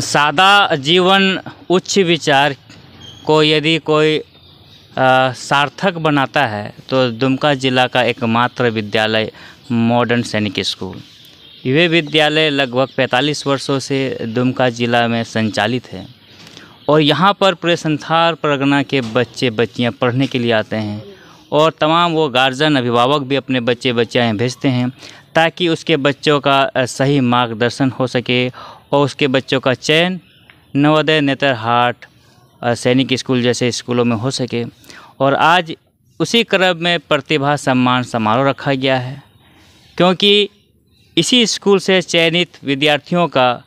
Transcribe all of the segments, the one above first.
सादा जीवन उच्च विचार को यदि कोई सार्थक बनाता है तो दुमका जिला का एकमात्र विद्यालय मॉडर्न सैनिक स्कूल। यह विद्यालय लगभग 45 वर्षों से दुमका जिला में संचालित है और यहाँ पर पूरे संथाल परगना के बच्चे बच्चियाँ पढ़ने के लिए आते हैं और तमाम वो गार्जियन अभिभावक भी अपने बच्चे बच्चियाँ भेजते हैं ताकि उसके बच्चों का सही मार्गदर्शन हो सके और उसके बच्चों का चयन नवोदय, नेतरहाट, सैनिक स्कूल जैसे स्कूलों में हो सके। और आज उसी क्रम में प्रतिभा सम्मान समारोह रखा गया है, क्योंकि इसी स्कूल से चयनित विद्यार्थियों का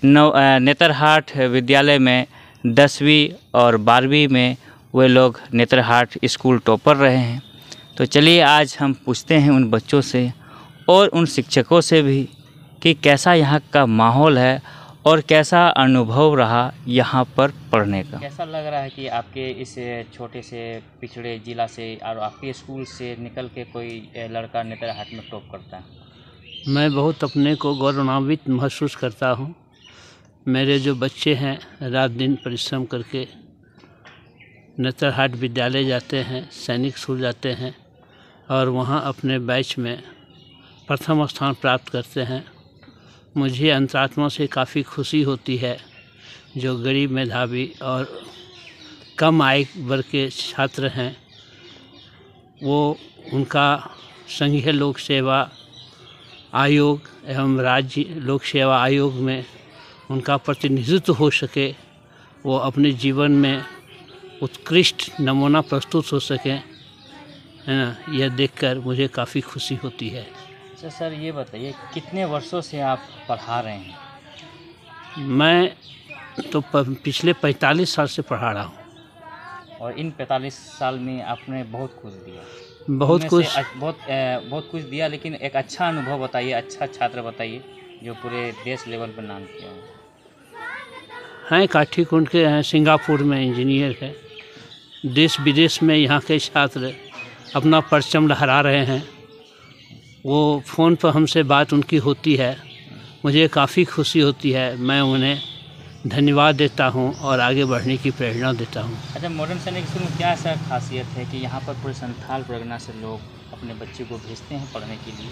नेतरहाट विद्यालय में 10वीं और 12वीं में वे लोग नेतरहाट स्कूल टॉपर रहे हैं। तो चलिए आज हम पूछते हैं उन बच्चों से और उन शिक्षकों से भी कि कैसा यहाँ का माहौल है और कैसा अनुभव रहा यहाँ पर पढ़ने का। कैसा लग रहा है कि आपके इस छोटे से पिछड़े ज़िला से और आपके स्कूल से निकल के कोई लड़का नेतरहाट में टॉप करता है? मैं बहुत अपने को गौरवान्वित महसूस करता हूँ। मेरे जो बच्चे हैं रात दिन परिश्रम करके नेतरहाट विद्यालय जाते हैं, सैनिक स्कूल जाते हैं और वहाँ अपने बैच में प्रथम स्थान प्राप्त करते हैं। मुझे अंतरात्मा से काफ़ी खुशी होती है। जो गरीब, मेधावी और कम आय वर्ग के छात्र हैं वो उनका संघीय लोक सेवा आयोग एवं राज्य लोक सेवा आयोग में उनका प्रतिनिधित्व हो सके, वो अपने जीवन में उत्कृष्ट नमूना प्रस्तुत हो सकें, है ना। यह देखकर मुझे काफ़ी खुशी होती है। अच्छा सर, ये बताइए कितने वर्षों से आप पढ़ा रहे हैं? मैं तो पिछले 45 साल से पढ़ा रहा हूँ। और इन 45 साल में आपने बहुत कुछ दिया। बहुत कुछ दिया, लेकिन एक अच्छा अनुभव बताइए, अच्छा छात्र बताइए जो पूरे देश लेवल पर नाम किया हो। हैं काठीकुंड के हैं, सिंगापुर में इंजीनियर है। देश विदेश में यहाँ के छात्र अपना परचम लहरा रहे हैं। वो फ़ोन पर हमसे बात उनकी होती है, मुझे काफ़ी खुशी होती है। मैं उन्हें धन्यवाद देता हूँ और आगे बढ़ने की प्रेरणा देता हूँ। अच्छा, मॉडर्न सैनिक स्कूल में क्या ऐसा खासियत है कि यहाँ पर पूरे संथाल परगना से लोग अपने बच्चे को भेजते हैं पढ़ने के लिए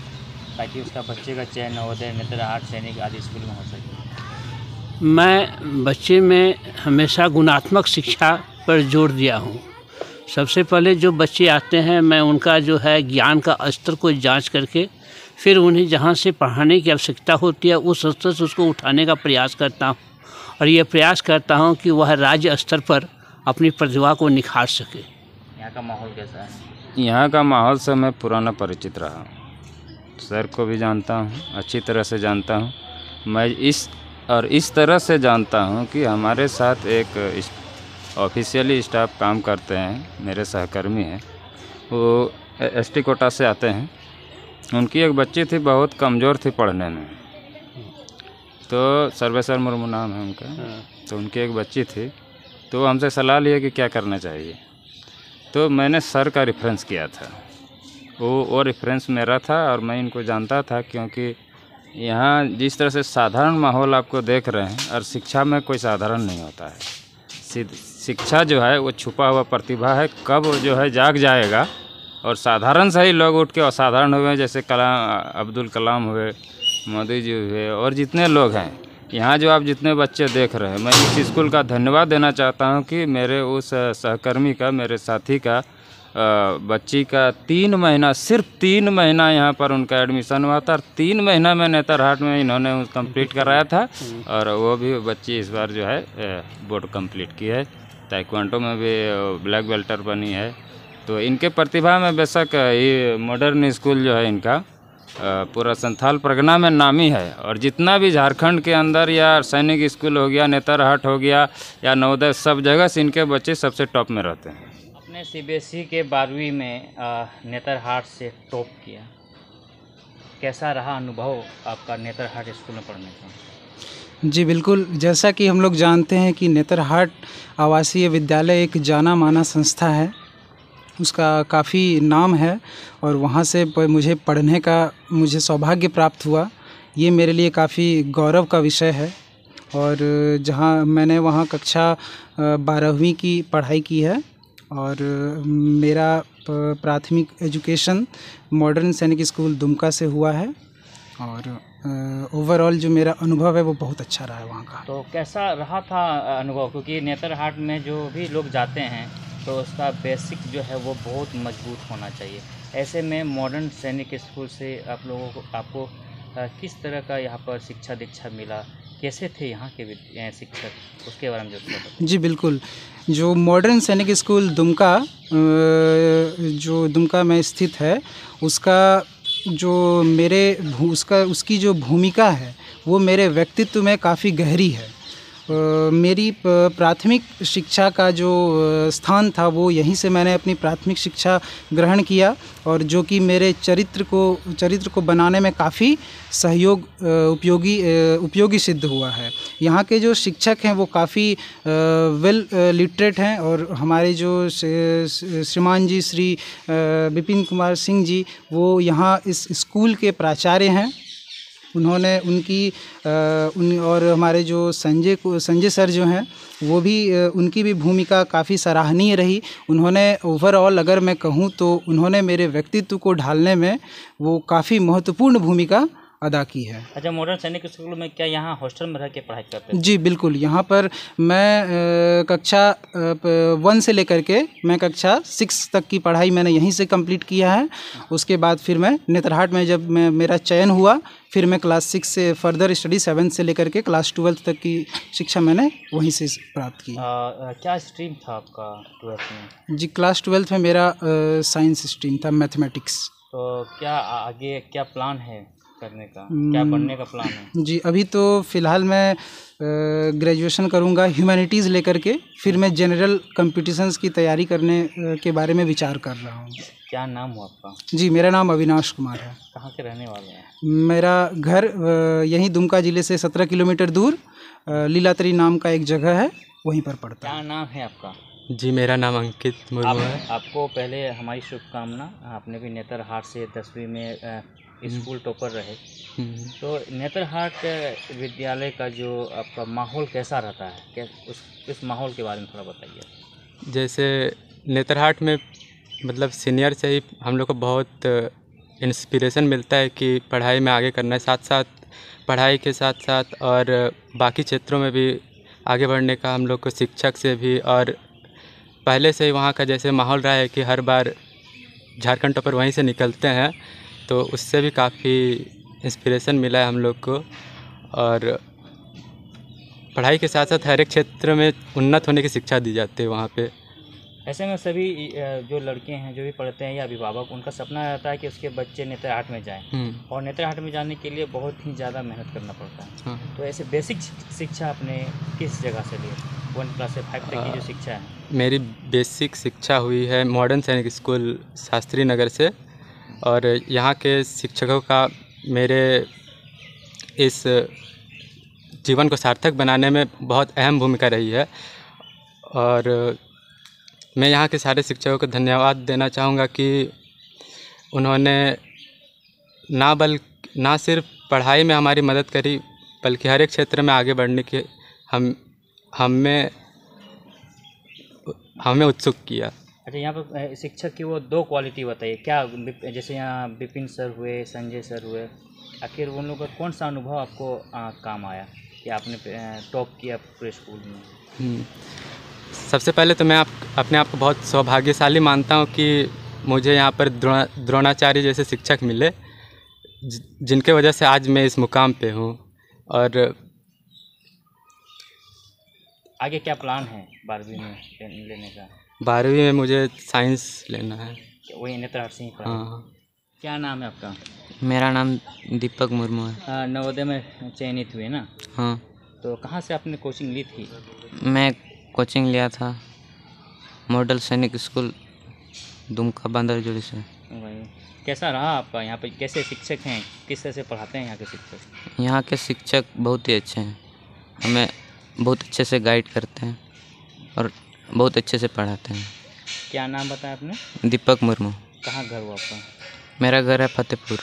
ताकि उसका बच्चे का चयन नवोदय, नेतरहाट, सैनिक आदि स्कूल में हो सके? मैं बच्चे में हमेशा गुणात्मक शिक्षा पर जोर दिया हूँ। सबसे पहले जो बच्चे आते हैं मैं उनका जो है ज्ञान का स्तर को जांच करके फिर उन्हें जहाँ से पढ़ाने की आवश्यकता होती है उस स्तर से उसको उठाने का प्रयास करता हूँ और ये प्रयास करता हूँ कि वह राज्य स्तर पर अपनी प्रतिभा को निखार सके। यहाँ का माहौल कैसा है? यहाँ का माहौल से मैं पुराना परिचित रहा हूँ, सर को भी जानता हूँ, अच्छी तरह से जानता हूँ। मैं इस तरह से जानता हूँ कि हमारे साथ एक ऑफिशियली स्टाफ काम करते हैं, मेरे सहकर्मी हैं, वो एसटी कोटा से आते हैं। उनकी एक बच्ची थी, बहुत कमज़ोर थी पढ़ने में, तो सर्वेश्वर मुर्मू नाम है उनका। तो उनकी एक बच्ची थी, तो हमसे सलाह लिए कि क्या करना चाहिए। तो मैंने सर का रेफरेंस किया था, वो रेफरेंस मेरा था और मैं इनको जानता था, क्योंकि यहाँ जिस तरह से साधारण माहौल आपको देख रहे हैं और शिक्षा में कोई साधारण नहीं होता है। शिक्षा जो है वो छुपा हुआ प्रतिभा है, कब जो है जाग जाएगा। और साधारण से ही लोग उठ के असाधारण हुए, जैसे अब्दुल कलाम हुए, मोदी जी हुए और जितने लोग हैं यहाँ जो आप जितने बच्चे देख रहे हैं। मैं इस स्कूल का धन्यवाद देना चाहता हूँ कि मेरे उस सहकर्मी का, मेरे साथी का बच्ची का 3 महीना, सिर्फ 3 महीना यहाँ पर उनका एडमिशन हुआ था और 3 महीना में नेतरहाट में इन्होंने कंप्लीट कराया था। और वो भी बच्ची इस बार जो है बोर्ड कंप्लीट की है, ताइक्वांडो में भी ब्लैक बेल्टर बनी है। तो इनके प्रतिभा में बेशक ये मॉडर्न स्कूल जो है इनका पूरा संथाल परगना में नामी है। और जितना भी झारखंड के अंदर या सैनिक स्कूल हो गया, नेतरहाट हो गया या नवोदय, सब जगह से इनके बच्चे सबसे टॉप में रहते हैं। अपने सीबीएसई के 12वीं में नेतरहाट से टॉप किया, कैसा रहा अनुभव आपका नेतरहाट स्कूल में पढ़ने का? जी बिल्कुल, जैसा कि हम लोग जानते हैं कि नेतरहाट आवासीय विद्यालय एक जाना माना संस्था है, उसका काफ़ी नाम है और वहाँ से मुझे पढ़ने का सौभाग्य प्राप्त हुआ। ये मेरे लिए काफ़ी गौरव का विषय है। और जहाँ मैंने वहाँ कक्षा 12वीं की पढ़ाई की है और मेरा प्राथमिक एजुकेशन मॉडर्न सैनिक स्कूल दुमका से हुआ है और ओवरऑल जो मेरा अनुभव है वो बहुत अच्छा रहा है वहाँ का। तो कैसा रहा था अनुभव, क्योंकि नेतरहाट में जो भी लोग जाते हैं तो उसका बेसिक जो है वो बहुत मजबूत होना चाहिए। ऐसे में मॉडर्न सैनिक स्कूल से आप लोगों को आपको किस तरह का यहाँ पर शिक्षा दीक्षा मिला, कैसे थे यहाँ के शिक्षक, उसके बारे में जो बताइए। जी बिल्कुल, जो मॉडर्न सैनिक स्कूल दुमका जो दुमका में स्थित है उसका जो उसकी जो भूमिका है वो मेरे व्यक्तित्व में काफ़ी गहरी है। मेरी प्राथमिक शिक्षा का जो स्थान था वो यहीं से मैंने अपनी प्राथमिक शिक्षा ग्रहण किया और जो कि मेरे चरित्र को बनाने में काफ़ी उपयोगी सिद्ध हुआ है। यहाँ के जो शिक्षक हैं वो काफ़ी वेल लिटरेट हैं और हमारे जो श्रीमान जी श्री विपिन कुमार सिंह जी वो यहाँ इस स्कूल के प्राचार्य हैं। उन्होंने और हमारे जो संजय सर जो हैं वो भी उनकी भी भूमिका काफ़ी सराहनीय रही। उन्होंने ओवरऑल अगर मैं कहूँ तो उन्होंने मेरे व्यक्तित्व को ढालने में वो काफ़ी महत्वपूर्ण भूमिका अदा की है। अच्छा, मॉडर्न सैनिक स्कूल में क्या यहाँ हॉस्टल में रह के पढ़ाई करते हैं? जी बिल्कुल, यहाँ पर मैं कक्षा 1 से लेकर के मैं कक्षा 6 तक की पढ़ाई मैंने यहीं से कंप्लीट किया है। उसके बाद फिर मैं नेतरहाट में जब मेरा चयन हुआ फिर मैं क्लास 6 से फर्दर स्टडी 7 से लेकर के क्लास 12 तक की शिक्षा मैंने वहीं से प्राप्त की। क्या स्ट्रीम था आपका 12th में? जी क्लास 12 में मेरा साइंस स्ट्रीम था, मैथमेटिक्स। तो क्या आगे क्या प्लान है करने का, क्या बनने का प्लान है? जी अभी तो फ़िलहाल मैं ग्रेजुएशन करूंगा ह्यूमैनिटीज़ लेकर के, फिर मैं जनरल कंपटीशंस की तैयारी करने के बारे में विचार कर रहा हूँ। क्या नाम हो आपका? जी मेरा नाम अविनाश कुमार है। कहाँ के रहने वाले हैं? मेरा घर यहीं दुमका ज़िले से 17 किलोमीटर दूर लीलातरी नाम का एक जगह है, वहीं पर पड़ता है। क्या नाम है आपका? जी मेरा नाम अंकित मुर्मू है। आपको पहले हमारी शुभकामना। आपने भी नेतरहाट से 10वीं में स्कूल टॉपर रहे, तो नेतरहाट विद्यालय का जो आपका माहौल कैसा रहता है, क्या उस माहौल के बारे में थोड़ा बताइए। जैसे नेतरहाट में मतलब सीनियर से ही हम लोग को बहुत इंस्पिरेशन मिलता है कि पढ़ाई में आगे करना है, साथ साथ पढ़ाई के साथ साथ और बाकी क्षेत्रों में भी आगे बढ़ने का हम लोग को शिक्षक से भी, और पहले से ही वहाँ का जैसे माहौल रहा है कि हर बार झारखंड टॉपर वहीं से निकलते हैं, तो उससे भी काफ़ी इंस्पिरेशन मिला है हम लोग को। और पढ़ाई के साथ साथ हर एक क्षेत्र में उन्नत होने की शिक्षा दी जाती है वहाँ पे। ऐसे में सभी जो लड़के हैं जो भी पढ़ते हैं या अभिभावक, उनका सपना रहता है कि उसके बच्चे नेतरहाट में जाएं, और नेतरहाट में जाने के लिए बहुत ही ज़्यादा मेहनत करना पड़ता है। हाँ। तो ऐसे बेसिक शिक्षा आपने किस जगह से ली, 1 क्लास से 5 तक की जो शिक्षा है? मेरी बेसिक शिक्षा हुई है मॉडर्न सैनिक स्कूल शास्त्री नगर से, और यहाँ के शिक्षकों का मेरे इस जीवन को सार्थक बनाने में बहुत अहम भूमिका रही है। और मैं यहाँ के सारे शिक्षकों को धन्यवाद देना चाहूँगा कि उन्होंने ना सिर्फ पढ़ाई में हमारी मदद करी, बल्कि हर एक क्षेत्र में आगे बढ़ने की हमें उत्सुक किया। अच्छा, यहाँ पर शिक्षक की वो 2 क्वालिटी बताइए क्या, जैसे यहाँ विपिन सर हुए, संजय सर हुए, आखिर उन लोगों का कौन सा अनुभव आपको काम आया कि आपने टॉप किया पूरे स्कूल में? सबसे पहले तो मैं अपने आप को बहुत सौभाग्यशाली मानता हूँ कि मुझे यहाँ पर द्रोणाचार्य जैसे शिक्षक मिले, जिनके वजह से आज मैं इस मुकाम पे हूँ। और आगे क्या प्लान है 12वीं में लेने का? 12वीं में मुझे साइंस लेना है। वही नेतरहाट से ही पढ़ा? हाँ। क्या नाम है आपका? मेरा नाम दीपक मुर्मू है। नवोदय में चयनित हुए ना? हाँ। तो कहाँ से आपने कोचिंग ली थी? मैं कोचिंग लिया था मॉडल सैनिक स्कूल दुमका बंदरजोड़ी से। वही, कैसा रहा आपका यहाँ पे, कैसे शिक्षक हैं, किस तरह से पढ़ाते हैं यहाँ के शिक्षक? यहाँ के शिक्षक बहुत ही अच्छे हैं, हमें बहुत अच्छे से गाइड करते हैं और बहुत अच्छे से पढ़ाते हैं। क्या नाम बताया आपने? दीपक मुर्मू। कहाँ घर हुआ आपका? मेरा घर है फतेहपुर।